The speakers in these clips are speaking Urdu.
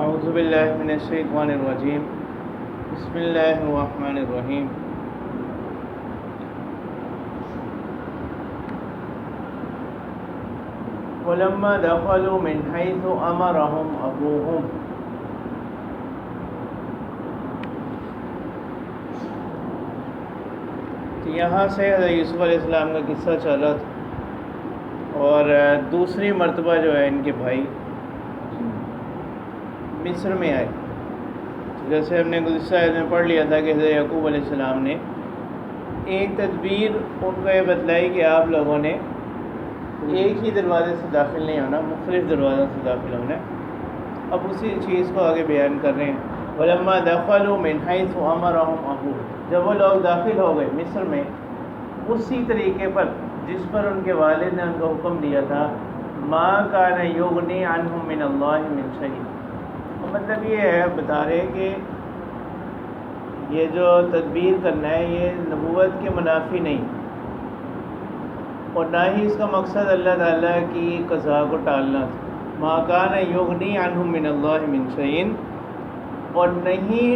اعوذ باللہ من الشیطان الرجیم بسم اللہ الرحمن الرحیم ولما دخلوا من حیث امرهم ابوہم. تو یہاں سے حضرت یوسف علیہ السلام کا قصہ چل رہا تھا، اور دوسری مرتبہ جو ہے ان کے بھائی مصر میں آئے. جیسے ہم نے گزشتہ آیت میں پڑھ لیا تھا کہ حضرت یعقوب علیہ السلام نے ایک تدبیر ان کو یہ بتلائی کہ آپ لوگوں نے ایک ہی دروازے سے داخل نہیں ہونا، مختلف دروازوں سے داخل ہونا. اب اسی چیز کو آگے بیان کر رہے ہیں. وَلَمَّا دَخَلُوا مِنْ حَيْثُ أَمَرَهُمْ أَبُوهُمْ، جب وہ لوگ داخل ہو گئے مصر میں اسی طریقے پر جس پر ان کے والد نے ان کو حکم دیا تھا. مَا كَانَ يُغْنِي عَنْهُم مِّنَ اللَّهِ مِنْ شَيْءٍ. مطلب یہ ہے، بتا رہے کہ یہ جو تدبیر کرنا ہے یہ نبوت کے منافی نہیں، اور نہ ہی اس کا مقصد اللہ تعالیٰ کی قضاء کو ٹالنا تھا. مَا كَانَ يُغْنِي عَنْهُم مِّنَ اللَّهِ مِنْ شَيْءٍ، اور نہیں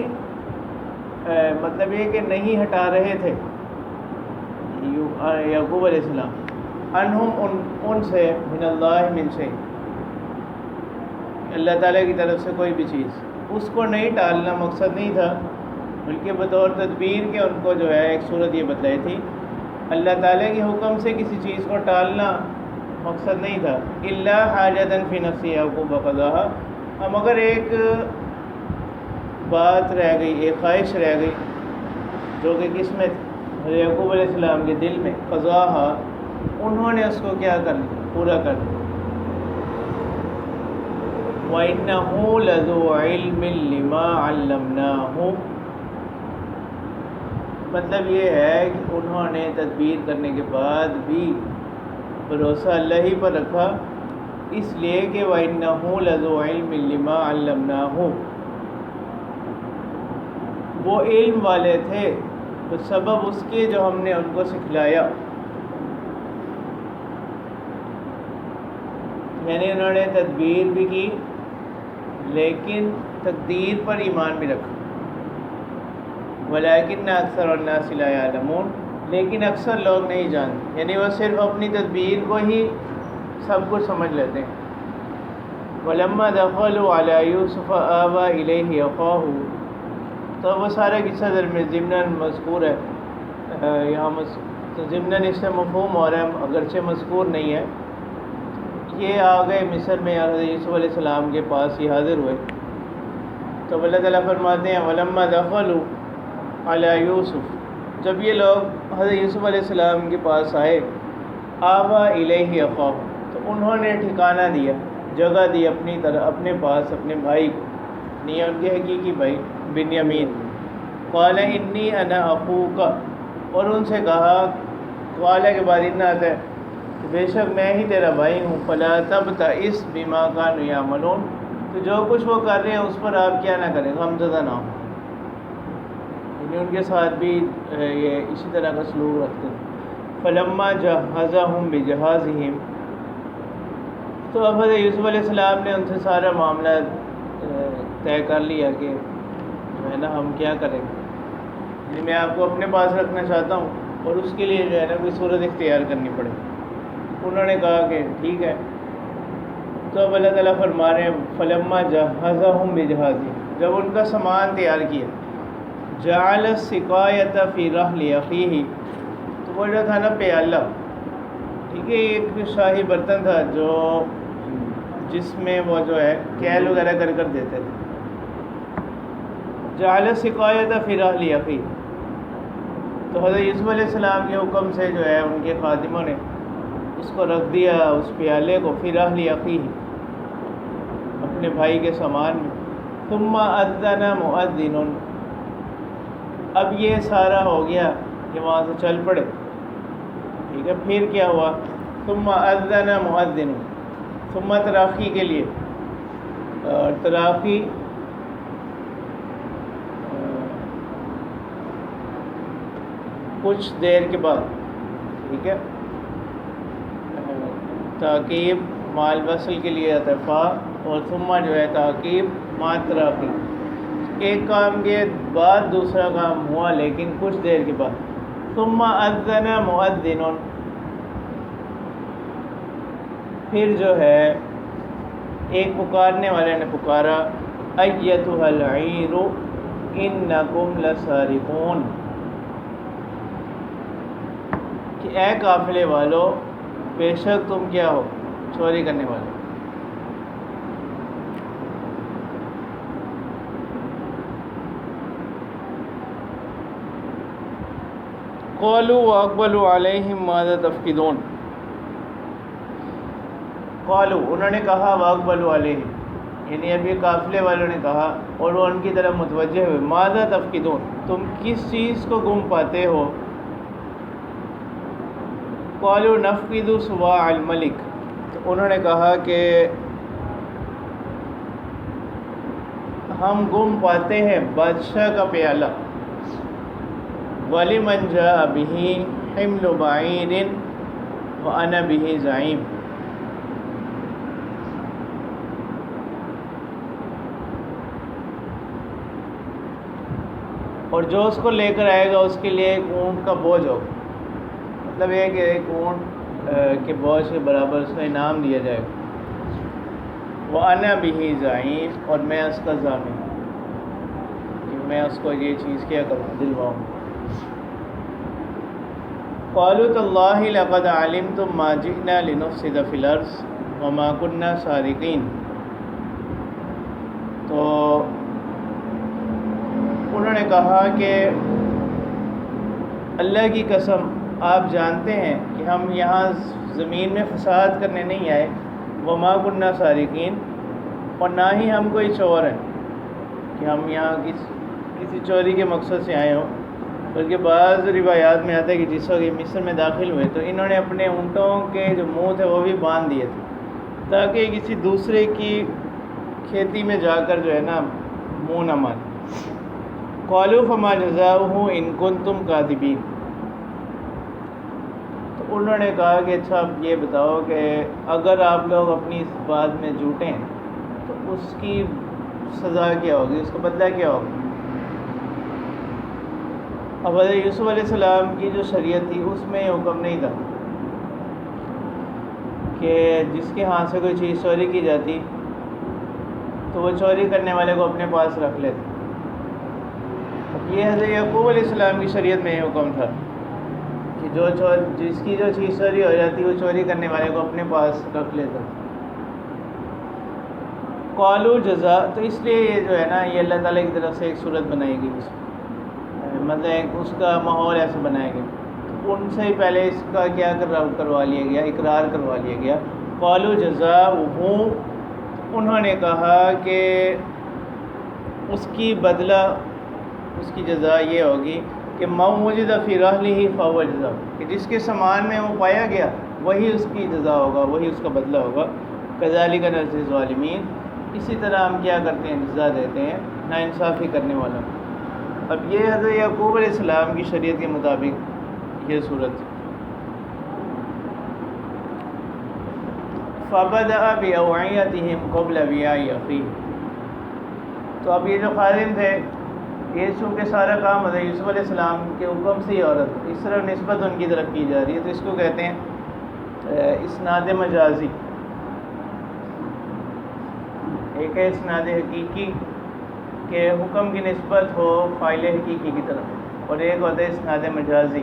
مطلب یہ کہ نہیں ہٹا رہے تھے یعقوب علیہ السلام عنہم ان سے من اللہ من شیء، اللہ تعالیٰ کی طرف سے کوئی بھی چیز، اس کو نہیں ٹالنا مقصد نہیں تھا، بلکہ بطور تدبیر کے ان کو جو ہے ایک صورت یہ بتلائی تھی. اللہ تعالیٰ کے حکم سے کسی چیز کو ٹالنا مقصد نہیں تھا. الا حاجۃ فی نفس یعقوب قضاها، مگر ایک بات رہ گئی، ایک خواہش رہ گئی جو کہ کس میں تھی؟ یعقوب علیہ السلام کے دل میں. قضاها، انہوں نے اس کو کیا کر لیا، پورا کر دیا. وَإِنَّهُ لَذُو عِلْمٍ لِمَا عَلَّمْنَاهُ، مطلب یہ ہے کہ انہوں نے تدبیر کرنے کے بعد بھی بھروسہ اللہ ہی پر رکھا، اس لیے کہ وَإِنَّهُ لَذُو عِلْمٍ لِمَا عَلَّمْنَاهُ، وہ علم والے تھے تو سبب اس کے جو ہم نے ان کو سکھلایا. یعنی انہوں نے تدبیر بھی کی لیکن تقدیر پر ایمان بھی رکھا. وَلَٰكِنَّ أَكْثَرَ النَّاسِ لَا يَعْلَمُونَ، لیکن اکثر لوگ نہیں جانتے، یعنی وہ صرف اپنی تدبیر کو ہی سب کچھ سمجھ لیتے ہیں. وَلَمَّا دَخَلُوا عَلَىٰ يُوسُفَ آوَىٰ إِلَيْهِ أَخَاهُ، تو وہ سارا قصہ ضمناً مذکور ہے یہاں، ضمناً اس سے مفہوم ہو رہا ہے اگرچہ مذکور نہیں ہے. یہ آ گئے مصر میں، حضرت یوسف علیہ السلام کے پاس یہ حاضر ہوئے. تو اللہ تعالیٰ فرماتے ہیں وَلَمَّا دَخَلُوا عَلَىٰ يُوسُف، جب یہ لوگ حضرت یوسف علیہ السلام کے پاس آئے. آوَىٰ إِلَيْهِ أَخَاهُ، تو انہوں نے ٹھکانہ دیا، جگہ دی اپنی طرف اپنے پاس اپنے بھائی کو، نہیں ان کے حقیقی بھائی بنیامین. قَالَ إِنِّي أَنَا أَخُوكَ، اور ان سے کہا، قَالَ کے بعد اتنا آتا ہے کہ بے شک میں ہی تیرا بھائی ہوں. فَلَا تَبْتَئِسْ بِمَا كَانُوا يَعْمَلُونَ، تو جو کچھ وہ کر رہے ہیں اس پر آپ کیا نہ کریں، غمزدہ نہ ہوں. یعنی ان کے ساتھ بھی یہ اسی طرح کا سلوک رکھتے ہیں. فَلَمَّا جَهَّزَهُم بِجَهَازِهِمْ، تو اب حضرت یوسف علیہ السلام نے ان سے سارا معاملہ طے کر لیا کہ جو ہے نا ہم کیا کریں گے. یعنی میں آپ کو اپنے پاس رکھنا چاہتا ہوں اور اس کے لیے جو ہے نا کوئی صورت اختیار کرنی پڑے. انہوں نے کہا کہ ٹھیک ہے. تو اب اللہ تعالیٰ فرما رہے ہیں فَلَمَّا جَهَّزَهُم بِجَهَازِهِمْ، جب ان کا سامان تیار کیا. جَعَلَ السِّقَایَةَ فِي رَحْلِ أَخِیهِ، تو وہ جو تھا نا پیالہ، ٹھیک ہے، ایک شاہی برتن تھا جو جس میں وہ جو ہے کیل وغیرہ کر دیتے تھے. جَعَلَ السِّقَایَةَ فِي رَحْلِ أَخِیهِ، تو حضرت یوسف علیہ السلام کے حکم سے جو ہے ان کے خادموں نے اس کو رکھ دیا، اس پیالے کو، فی رحل اخیہ، اپنے بھائی کے سامان میں. ثم اذن مؤذن، اب یہ سارا ہو گیا کہ وہاں سے چل پڑے. ٹھیک ہے، پھر کیا ہوا؟ ثم اذن مؤذن، ثم تراخی کے لیے، اور تراخی کچھ دیر کے بعد، ٹھیک ہے، تاکیب مال وصل کے لیے آتا ہے. فا اور ثم جو ہے تعقیب ماترا کی، ایک کام کے بعد دوسرا کام ہوا لیکن کچھ دیر کے بعد. ثم اذن مؤذن، پھر جو ہے ایک پکارنے والے نے پکارا، ایتھا العیر انکم لسارقون، کہ اے قافلے والو بے شک تم کیا ہو، چوری کرنے والے. قالوا واقبلوا علیہم ماذا تفقدون، قالوا انہوں نے کہا، واقبلوا علیہم یعنی ابھی قافلے والوں نے کہا اور وہ ان کی طرف متوجہ ہوئے، ماذا تفقدون تم کس چیز کو گم پاتے ہو. قالوا نفقد صواع الملک، تو انہوں نے کہا کہ ہم گم پاتے ہیں بادشاہ کا پیالہ. وَلِمَنْ جَاءَ بِهِ حِمْلُ بَعِيرٍ وَأَنَا بِهِ زَعِيمٌ، اور جو اس کو لے کر آئے گا اس کے لیے ایک اونٹ کا بوجھ ہوگا. مطلب یہ کہ ایک اونٹ کے بوجھ کے برابر اس کو انعام دیا جائے گا. وَأَنَا بِهِ زَعِيمٌ، اور میں اس کا ضامن کہ میں اس کو یہ چیز کیا کروں، دلواؤں. قالوا تاللہ لقد علمتم ما جئنا لنفسد فی الارض وما كنا سارقین، تو انہوں نے کہا کہ اللہ کی قسم آپ جانتے ہیں کہ ہم یہاں زمین میں فساد کرنے نہیں آئے، وما كنا سارقین، اور نہ ہی ہم کوئی چور ہیں کہ ہم یہاں کسی چوری کے مقصد سے آئے ہوں. بلکہ بعض روایات میں آتا ہے کہ جس وقت یہ مصر میں داخل ہوئے تو انہوں نے اپنے اونٹوں کے جو منہ تھے وہ بھی باندھ دیے تھے تاکہ کسی دوسرے کی کھیتی میں جا کر جو ہے نا منہ نہ مارے. قالوا فما جزاؤہ ان کنتم کاذبین، تو انہوں نے کہا کہ اچھا اب یہ بتاؤ کہ اگر آپ لوگ اپنی اس بات میں جھوٹے ہیں تو اس کی سزا کیا ہوگی، اس کا بدلہ کیا ہوگا. اب حضرت یوسف علیہ السلام کی جو شریعت تھی اس میں یہ حکم نہیں تھا کہ جس کے ہاتھ سے کوئی چیز چوری کی جاتی تو وہ چوری کرنے والے کو اپنے پاس رکھ لیتے. یہ حضرت یعقوب علیہ السلام کی شریعت میں یہ حکم تھا کہ جس کی جو چیز چوری ہو جاتی وہ چوری کرنے والے کو اپنے پاس رکھ لیتا. قالوا جزاء، تو اس لیے یہ جو ہے نا یہ اللہ تعالیٰ کی طرف سے ایک صورت بنائی گئی، مطلب اس کا ماحول ایسے بنایا گیا. ان سے ہی پہلے اس کا کیا کروا لیا گیا، اقرار کروا لیا گیا. قالوا جزاؤہ، انہوں نے کہا کہ اس کی بدلہ، اس کی جزا یہ ہوگی کہ ما وجد فی رحلہ فہو جزاء، کہ جس کے سامان میں وہ پایا گیا وہی اس کی جزا ہوگا، وہی اس کا بدلہ ہوگا. کذالک نجزی الظالمین، اسی طرح ہم کیا کرتے ہیں، جزا دیتے ہیں ناانصافی کرنے والوں. اب یہ حضرت یعقوب علیہ السلام کی شریعت کے مطابق یہ صورت. فَبَدَأَ بِأَوْعِيَتِهِمْ قَبْلَ وِعَاءِ أَخِيهِ، تو اب یہ جو خادم تھے یہ چونکہ سارا کام حضرت یوسف علیہ السلام کے حکم سے ہی عورت اس طرح نسبت ان کی طرف کی جا رہی ہے، تو اس کو کہتے ہیں اسناد مجازی. ایک ہے اسناد حقیقی کہ حکم کی نسبت ہو فاعل حقیقی کی طرف، اور ایک ہوتا ہے اسناد مجازی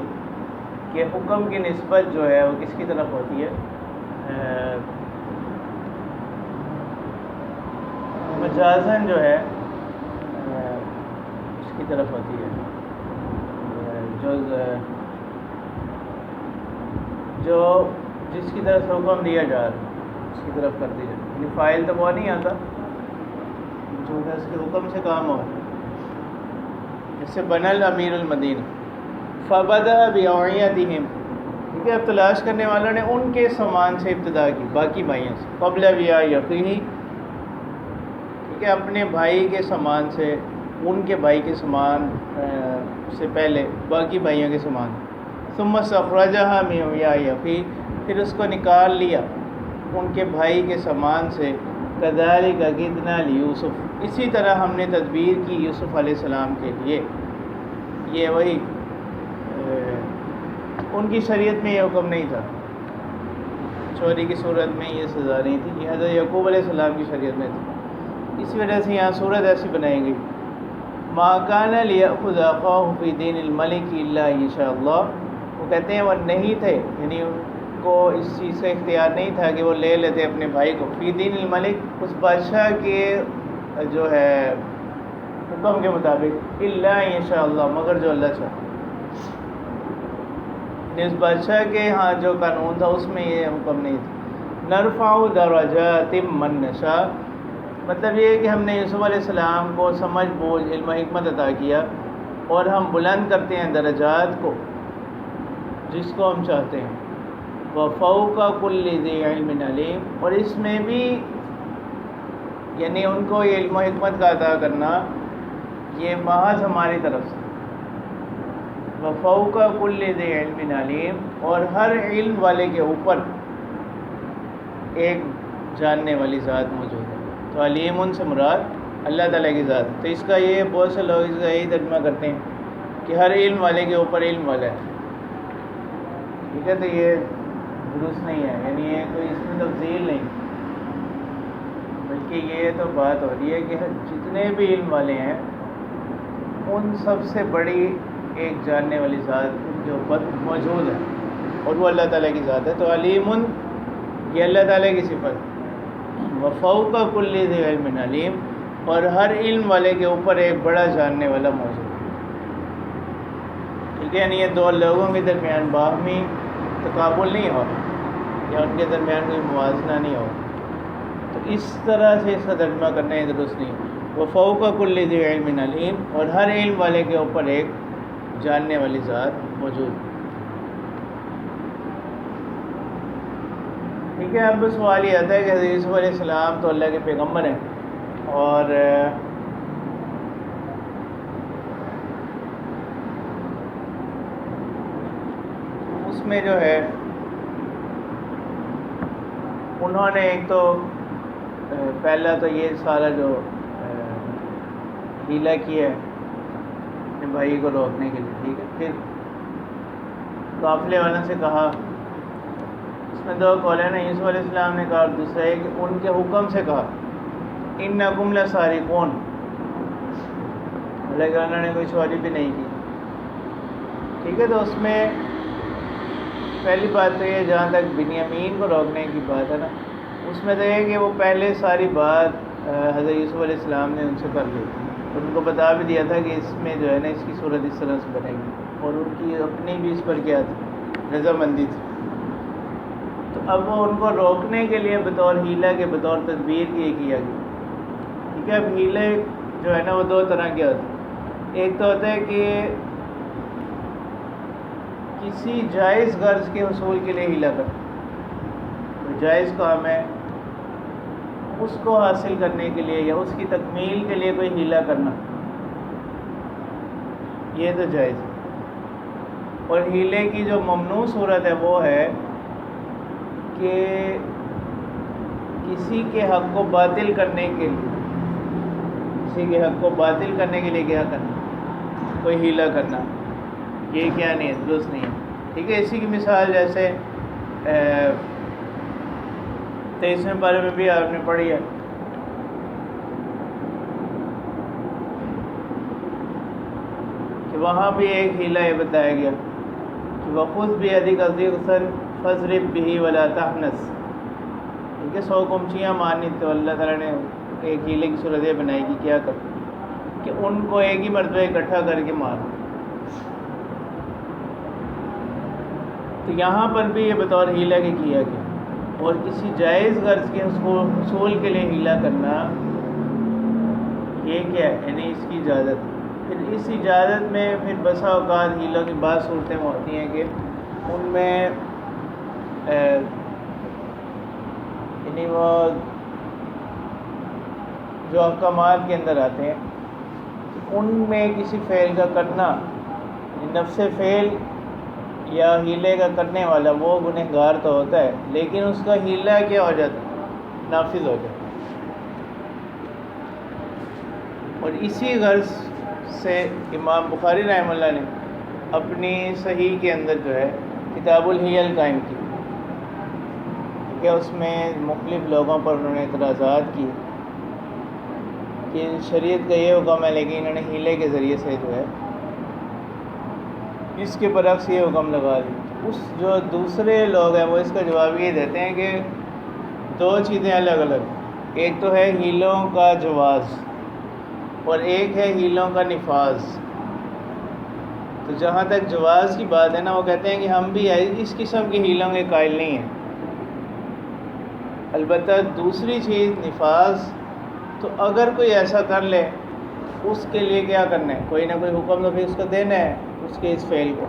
کہ حکم کی نسبت جو ہے وہ کس کی طرف ہوتی ہے، مجازن جو ہے اس کی طرف ہوتی ہے، جو جس کی طرف حکم دیا جا رہا ہے اس کی طرف کر دی جائے. یعنی فاعل تو وہ نہیں آتا جو ہے اس کے حکم سے کام ہو، جیسے بن الامیر المدینہ. فبدأ بأوعیتہم، ٹھیک ہے، اب تلاش کرنے والوں نے ان کے سامان سے ابتدا کی، باقی بھائیوں سے. قبل وعاء اخیہ، ٹھیک ہے، اپنے بھائی کے سامان سے، ان کے بھائی کے سامان سے پہلے باقی بھائیوں کے سامان. ثم استخرجها من وعاء اخیہ، پھر اس کو نکال لیا ان کے بھائی کے سامان سے کذالک کدنا لیوسف، اسی طرح ہم نے تدبیر کی یوسف علیہ السلام کے لیے. یہ وہی ان کی شریعت میں یہ حکم نہیں تھا، چوری کی صورت میں یہ سزا نہیں تھی، یہ حضرت یعقوب علیہ السلام کی شریعت میں تھی. اس وجہ سے یہاں صورت ایسی بنائی گئی، ما کان لیأخذ اخاہ فی دین الملک الا ان شاء اللہ. وہ کہتے ہیں وہ نہیں تھے، یعنی ان کو اس چیز کا اختیار نہیں تھا کہ وہ لے لیتے اپنے بھائی کو فی دین الملک، اس بادشاہ کے جو ہے حکم کے مطابق، الا ان شاء اللہ، مگر جو اللہ چاہے. اس بادشاہ کے ہاں جو قانون تھا اس میں یہ حکم نہیں تھا. نرفع درجات من نشاء، مطلب یہ ہے کہ ہم نے یوسف علیہ السلام کو سمجھ بوجھ علم و حکمت عطا کیا، اور ہم بلند کرتے ہیں درجات کو جس کو ہم چاہتے ہیں. وفوق کل ذی علم علیم، اور اس میں بھی یعنی ان کو یہ علم و حکمت کا عطا کرنا یہ محض ہماری طرف سے. وفوق کل ذی علم علیم، اور ہر علم والے کے اوپر ایک جاننے والی ذات موجود ہے. تو علیم سے مراد اللہ تعالیٰ کی ذات. تو اس کا یہ بہت سے لوگ اس کا یہی ترجمہ کرتے ہیں کہ ہر علم والے کے اوپر علم والا ہے. ٹھیک ہے، تو یہ درست نہیں ہے، یعنی یہ کوئی اس میں تفضیل نہیں، بلکہ یہ تو بات ہو رہی ہے کہ جتنے بھی علم والے ہیں ان سب سے بڑی ایک جاننے والی ذات ان کے اوپر موجود ہے، اور وہ اللہ تعالیٰ کی ذات ہے. تو علیم یہ اللہ تعالیٰ کی صفت. وفوق کل ذی علم علیم، اور ہر علم والے کے اوپر ایک بڑا جاننے والا موجود ہے. ٹھیک ہے، یعنی یہ دو لوگوں کے درمیان باہمی تقابل نہیں ہو یا ان کے درمیان کوئی موازنہ نہیں ہو. تو اس طرح سے اس کا ترجمہ کرنا یہ درست نہیں. وفوق کل ذی علم علیم، اور ہر علم والے کے اوپر ایک جاننے والی ذات موجود. ٹھیک ہے، اب سوال یہ آتا ہے کہ حضرت یوسف علیہ السلام تو اللہ کے پیغمبر ہیں، اور اس میں جو ہے انہوں نے ایک تو پہلا تو یہ سارا جو ہیلا کیا ہے اپنے بھائی کو روکنے کے لیے. ٹھیک ہے، پھر قافلے والوں سے کہا، اس میں دو قول ہیں نا، یوسف علیہ السلام نے کہا، اور دوسرا ہے کہ ان کے حکم سے کہا انکم لسارقون، حالانکہ انہوں نے کوئی چوری بھی نہیں کی. ٹھیک ہے، تو اس میں پہلی بات تو یہ جہاں تک بنیامین کو روکنے کی بات ہے نا، اس میں تو یہ کہ وہ پہلے ساری بات حضرت یوسف علیہ السلام نے ان سے کر لی، ان کو بتا بھی دیا تھا کہ اس میں جو ہے نا اس کی صورت اس طرح سے بنے گی، اور ان کی اپنی بھی اس پر کیا تھی رضامندی تھی. تو اب وہ ان کو روکنے کے لیے بطور ہیلا کے بطور تدبیر یہ کیا گیا. ٹھیک ہے، اب ہیلے جو ہے نا وہ دو طرح کے ہوتے ہیں. ایک تو ہوتا ہے کہ کسی جائز غرض کے حصول کے لیے ہیلا کرنا، جائز کام ہے اس کو حاصل کرنے کے لیے یا اس کی تکمیل کے لیے کوئی ہیلا کرنا، یہ تو جائز ہے. اور ہیلے کی جو ممنوع صورت ہے وہ ہے کہ کسی کے حق کو باطل کرنے کے لیے، کسی کے حق کو باطل کرنے کے لیے کیا کرنا، کوئی ہیلا کرنا. یہ کیا نہیں ہے، درست نہیں ہے. ٹھیک ہے، اسی کی مثال جیسے 23ویں پارے میں بھی آپ نے پڑھی ہے کہ وہاں بھی ایک ہیلا یہ بتایا گیا کہ وَخُذْ بِيَدِكَ ضِغْثًا فَاضْرِبْ بِهِ وَلَا تَحْنَثْ. ٹھیک ہے، 100 کمچیاں مارنی، تو اللہ تعالیٰ نے ایک ہیلے کی صورت یہ بنائی کہ کیا کر کہ ان کو ایک ہی مرتبہ اکٹھا کر کے مارو. تو یہاں پر بھی یہ بطور ہیلا کے کیا گیا. اور کسی جائز غرض کے حصول کے لیے ہیلا کرنا یہ کیا ہے، یعنی اس کی اجازت. پھر اس اجازت میں پھر بسا اوقات ہیلوں کی بعض صورتیں ہوتی ہیں کہ ان میں یعنی وہ جو احکامات کے اندر آتے ہیں ان میں کسی فعل کا کرنا، نفس فعل یا ہیلے کا کرنے والا وہ گنہگار تو ہوتا ہے، لیکن اس کا ہیلا کیا ہو جاتا ہے، نافذ ہو جاتا ہے. اور اسی غرض سے امام بخاری رحمہ اللہ نے اپنی صحیح کے اندر جو ہے کتاب الحیل قائم کی کہ اس میں مختلف لوگوں پر انہوں نے اعتراضات کی کہ شریعت کا یہ حکم ہے لیکن انہوں نے ہیلے کے ذریعے سے جو ہے اس کے برعکس یہ حکم لگا دی. اس جو دوسرے لوگ ہیں وہ اس کا جواب یہ دیتے ہیں کہ دو چیزیں الگ الگ، ایک تو ہے ہیلوں کا جواز اور ایک ہے ہیلوں کا نفاذ. تو جہاں تک جواز کی بات ہے نا، وہ کہتے ہیں کہ ہم بھی اس قسم کی ہیلوں کے قائل نہیں ہیں. البتہ دوسری چیز نفاذ، تو اگر کوئی ایسا کر لے اس کے لیے کیا کرنا ہے، کوئی نہ کوئی حکم تو پھر اس کو دینا ہے اس کے اس فعل کو.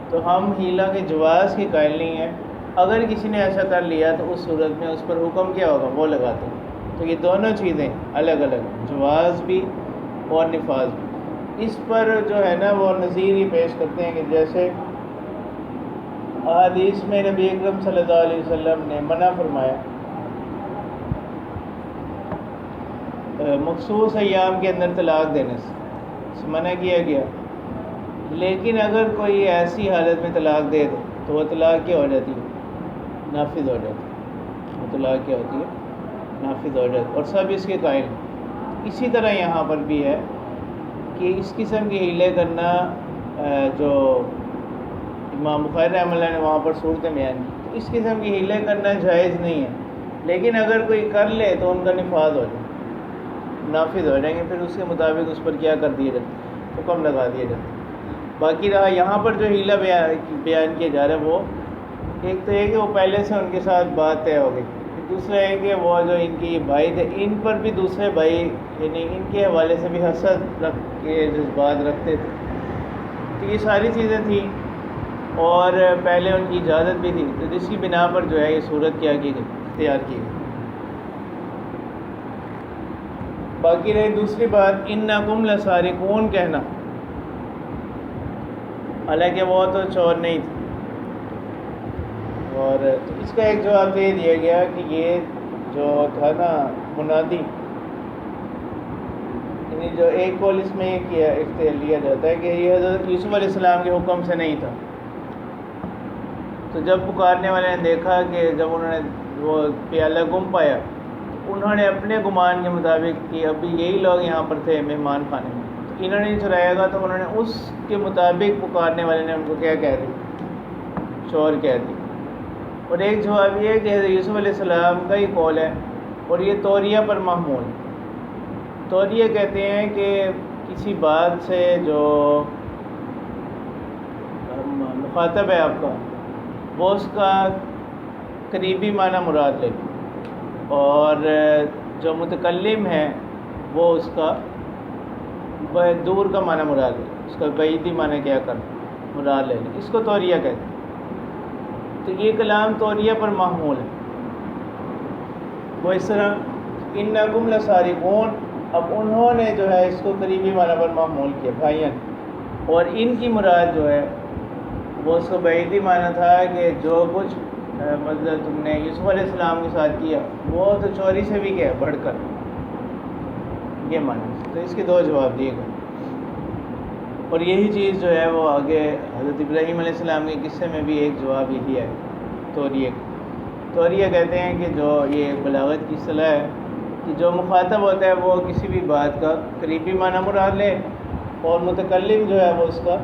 تو ہم ہیلہ کے جواز کے قائل نہیں ہیں. اگر کسی نے ایسا کر لیا تو اس صورت میں اس پر حکم کیا ہوگا، وہ لگاتے ہیں. تو یہ دونوں چیزیں الگ الگ، جواز بھی اور نفاذ بھی. اس پر جو ہے نا وہ نظیر ہی پیش کرتے ہیں کہ جیسے احادیث میں نبی اکرم صلی اللہ علیہ وسلم نے منع فرمایا مخصوص ایام کے اندر طلاق دینے سے منع کیا گیا، لیکن اگر کوئی ایسی حالت میں طلاق دے دے تو وہ طلاق کیا ہو جاتی ہے، نافذ ہو جاتی ہے. وہ طلاق کیا ہوتی ہے، نافذ ہو جاتی ہے، اور سب اس کے قائل ہیں. اسی طرح یہاں پر بھی ہے کہ اس قسم کی ہیلے کرنا جو امام بخاری رحمہ اللہ نے وہاں پر صورتیں بیان کی، تو اس قسم کی ہیلے کرنا جائز نہیں ہے. لیکن اگر کوئی کر لے تو ان کا نفاذ ہو جائے، نافذ ہو جائیں گے، پھر اس کے مطابق اس پر کیا کر دیا جاتا، حکم لگا دیا جاتا. باقی رہا یہاں پر جو ہیلہ بیان کیا جا رہا ہے، وہ ایک تو یہ کہ وہ پہلے سے ان کے ساتھ بات طے ہو گئی. دوسرا ہے کہ وہ جو ان کے بھائی تھے ان پر بھی دوسرے بھائی یعنی ان کے حوالے سے بھی حسد رکھ کے جذبات رکھتے تھے. تو یہ ساری چیزیں تھیں اور پہلے ان کی اجازت بھی تھی، تو جس کی بنا پر جو ہے یہ صورت کیا کی گئی، اختیار کی گئی. باقی رہی دوسری بات انکم لسارقون کہنا، حالانکہ وہ تو چور نہیں تھے. اور اس کا ایک جواب دے دیا گیا کہ یہ جو تھا نا منادی، یعنی جو ایک قول اس میں کیا اختیار لیا جاتا ہے کہ یہ حضرت یوسف علیہ السلام کے حکم سے نہیں تھا. تو جب پکارنے والے نے دیکھا کہ جب انہوں نے وہ پیالہ گم پایا، انہوں نے اپنے گمان کے مطابق کہ ابھی یہی لوگ یہاں پر تھے مہمان خانے میں، تو انہوں نے چرایا گا، تو انہوں نے اس کے مطابق پکارنے والے نے ان کو کیا کہہ دی، چور کہہ دی. اور ایک جواب یہ ہے کہ حضرت یوسف علیہ السلام کا ہی قول ہے، اور یہ توریہ پر محمول. توریہ کہتے ہیں کہ کسی بات سے جو مخاطب ہے آپ کا، وہ اس کا قریبی معنی مراد لے، اور جو متکلم ہے وہ اس کا دور کا معنی مراد لے، اس کا بعیدی معنی کیا کر مراد لے لے. اس کو توریہ کہتے ہیں. تو یہ کلام توریہ پر محمول ہے. وہ اس طرح انکم لسارقون، اب انہوں نے جو ہے اس کو قریبی معنی پر محمول کیا بھائیاں، اور ان کی مراد جو ہے وہ اس کو بعیدی معنی تھا کہ جو کچھ مطلب تم نے یوسف علیہ السلام کے ساتھ کیا وہ تو چوری سے بھی کیا بڑھ کر، یہ معنی. تو اس کے دو جواب دیے گئے. اور یہی چیز جو ہے وہ آگے حضرت ابراہیم علیہ السلام کے قصے میں بھی ایک جواب یہی ہے توریہ. توریہ کہتے ہیں کہ جو یہ بلاغت کی اصطلاح ہے کہ جو مخاطب ہوتا ہے وہ کسی بھی بات کا قریبی معنی مراد لے، اور متکلم جو ہے وہ اس کا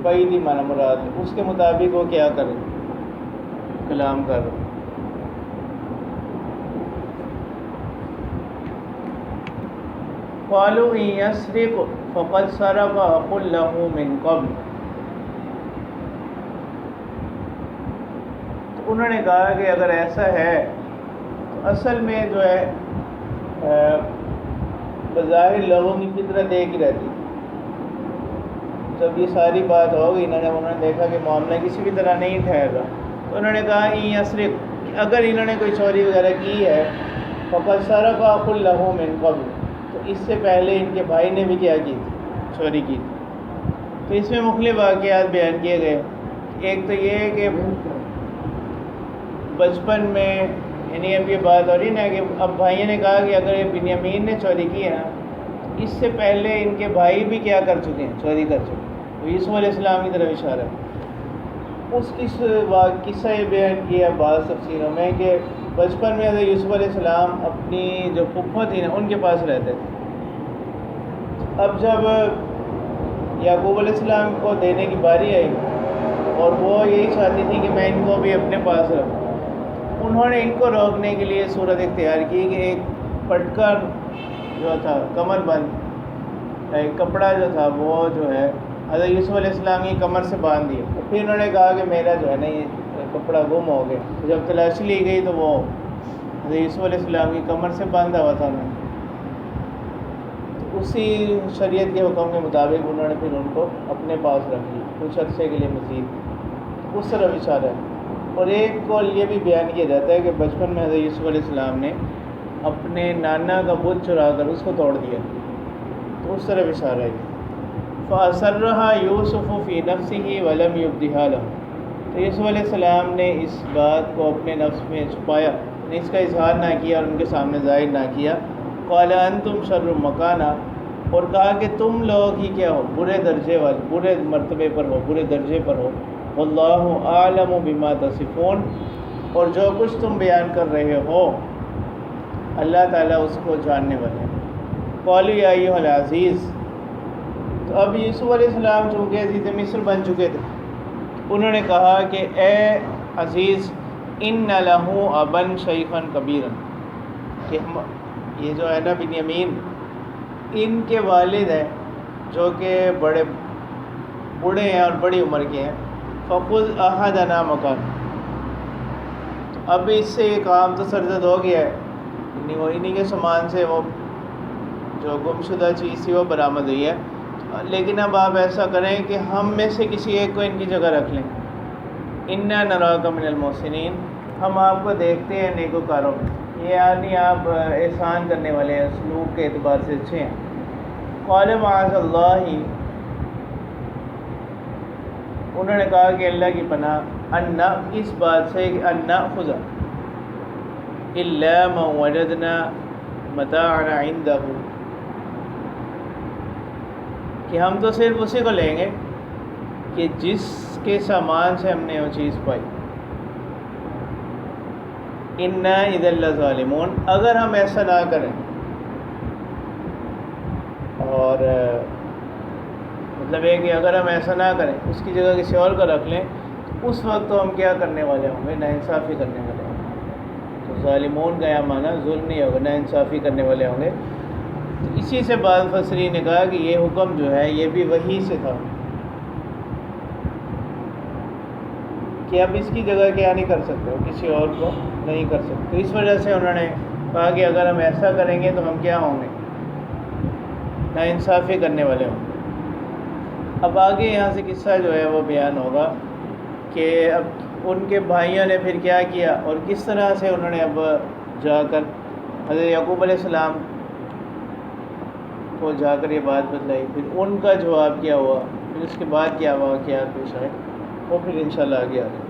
بعیدی معنی مراد لے، اس کے مطابق وہ کیا کرے، کلام کر رہا. قالوا ان يسرق فقد سرق اخ له من قبل. تو انہوں نے کہا کہ اگر ایسا ہے تو اصل میں جو ہے بظاہر لوگوں کی فطرت ایک ہی رہتی. جب یہ ساری بات ہو گئی انہوں نے دیکھا کہ معاملہ کسی بھی طرح نہیں ٹھہر رہا، تو انہوں نے کہا ان یسرق، اگر انہوں نے کوئی چوری وغیرہ کی ہے، فقد سرق اخ له من قبل، تو اس سے پہلے ان کے بھائی نے بھی کیا کی تھی، چوری کی تھی. تو اس میں مختلف واقعات بیان کیے گئے. ایک تو یہ ہے کہ بچپن میں یعنی اب یہ بات ہو رہی نا کہ اب بھائیوں نے کہا کہ اگر یہ بنیامین نے چوری کی ہے نا اس سے پہلے ان کے بھائی بھی کیا کر چکے ہیں؟ چوری کر چکے ہیں۔ تو یوسف علیہ السلام کی طرف اشارہ ہے۔ اس قصہ یہ بیان کیا بعض تفسیروں میں کہ بچپن میں حضرت یوسف علیہ السلام اپنی جو پھپھو تھی نا ان کے پاس رہتے تھے۔ اب جب یعقوب علیہ السلام کو دینے کی باری آئی اور وہ یہی چاہتی تھی کہ میں ان کو بھی اپنے پاس رکھوں، انہوں نے ان کو روکنے کے لیے صورت اختیار کی کہ ایک پٹکر جو تھا کمر بند، ایک کپڑا جو تھا وہ جو ہے حضرت یوسف علیہ السلام کی کمر سے باندھ دیا۔ تو پھر انہوں نے کہا کہ میرا جو ہے نا یہ کپڑا گم ہو گیا۔ تو جب تلاشی لی گئی تو وہ حضرت یوسف علیہ السلام کی کمر سے باندھا ہوا تھا۔ تو اسی شریعت کے حکم کے مطابق انہوں نے پھر ان کو اپنے پاس رکھ لی کچھ عرصے کے لیے مزید، اس طرف اشارہ ہے۔ اور ایک قول یہ بھی بیان کیا جاتا ہے کہ بچپن میں حضرت یوسف علیہ السلام نے اپنے نانا کا بت چرا کر اس کو توڑ دیا، تو اس طرف اشارہ ہے۔ فَأَسَرَّهَا يُوسُفُ فِي نَفْسِهِ وَلَمْ يُبْدِهَا لَهُ، تو یوسف علیہ السلام نے اس بات کو اپنے نفس میں چھپایا، اس کا اظہار نہ کیا اور ان کے سامنے ظاہر نہ کیا۔ قَالَ أَنْتُمْ شَرٌّ مَكَانًا، اور کہا کہ تم لوگ ہی کیا ہو، برے درجے والے، برے مرتبے پر ہو، برے درجے پر ہو۔ وَاللَّهُ أَعْلَمُ بِمَا تَصِفُونَ، اور جو کچھ تم بیان کر رہے ہو اللہ تعالیٰ اس کو جاننے والے ہیں۔ قَالُوا يَا أَيُّهَا الْعَزِيزُ، تو اب یوسف علیہ السلام چونکہ عزیز مصر بن چکے تھے، انہوں نے کہا کہ اے عزیز، اِنَّ لَهُ أَبًا شَيْخًا كَبِيرًا، کہ یہ جو ہے نا بنیامین، ان کے والد ہیں جو کہ بڑے بوڑھے ہیں اور بڑی عمر کے ہیں۔ فَخُذْ أَحَدَنَا مَكَانًا، اب اس سے یہ کام تو سرزد ہو گیا ہے، انہی کے سامان سے وہ جو گم شدہ چیز تھی وہ برآمد ہوئی ہے، لیکن اب آپ ایسا کریں کہ ہم میں سے کسی ایک کو ان کی جگہ رکھ لیں۔ اِنَّا نَرَاكَ مِنَ الْمُحْسِنِينَ، ہم آپ کو دیکھتے ہیں نیکوکاروں میں، یہ یعنی آپ احسان کرنے والے ہیں، سلوک کے اعتبار سے اچھے ہیں۔ قَالَ مَعَاذَ اللَّهِ، انہوں نے کہا کہ اللہ کی پناہ، ان اس بات سے کہ ان نأخذ الا ما وجدنا متاعنا عنده، کہ ہم تو صرف اسی کو لیں گے کہ جس کے سامان سے ہم نے وہ چیز پائی۔ انا اذا لظالمون، اگر ہم ایسا نہ کریں اور مطلب ہے کہ اگر ہم ایسا نہ کریں، اس کی جگہ کسی اور کو رکھ لیں، تو اس وقت تو ہم کیا کرنے والے ہوں گے؟ ناانصافی کرنے والے ہوں گے۔ تو ظالمون کا یہ معنی ظلم نہیں ہوگا، ناانصافی کرنے والے ہوں گے۔ تو اسی سے بعض مفسرین نے کہا کہ یہ حکم جو ہے یہ بھی وحی سے تھا کہ اب اس کی جگہ کیا نہیں کر سکتے، کسی اور کو نہیں کر سکتے۔ تو اس وجہ سے انہوں نے کہا کہ اگر ہم ایسا کریں گے تو ہم کیا ہوں گے؟ ناانصافی کرنے والے ہوں گے۔ اب آگے یہاں سے قصہ جو ہے وہ بیان ہوگا کہ اب ان کے بھائیوں نے پھر کیا کیا اور کس طرح سے انہوں نے اب جا کر حضرت یعقوب علیہ السلام کو جا کر یہ بات بتلائی، پھر ان کا جواب کیا ہوا، پھر اس کے بعد کیا واقعات پیش آئے، وہ پھر انشاءاللہ آگے آ جائے۔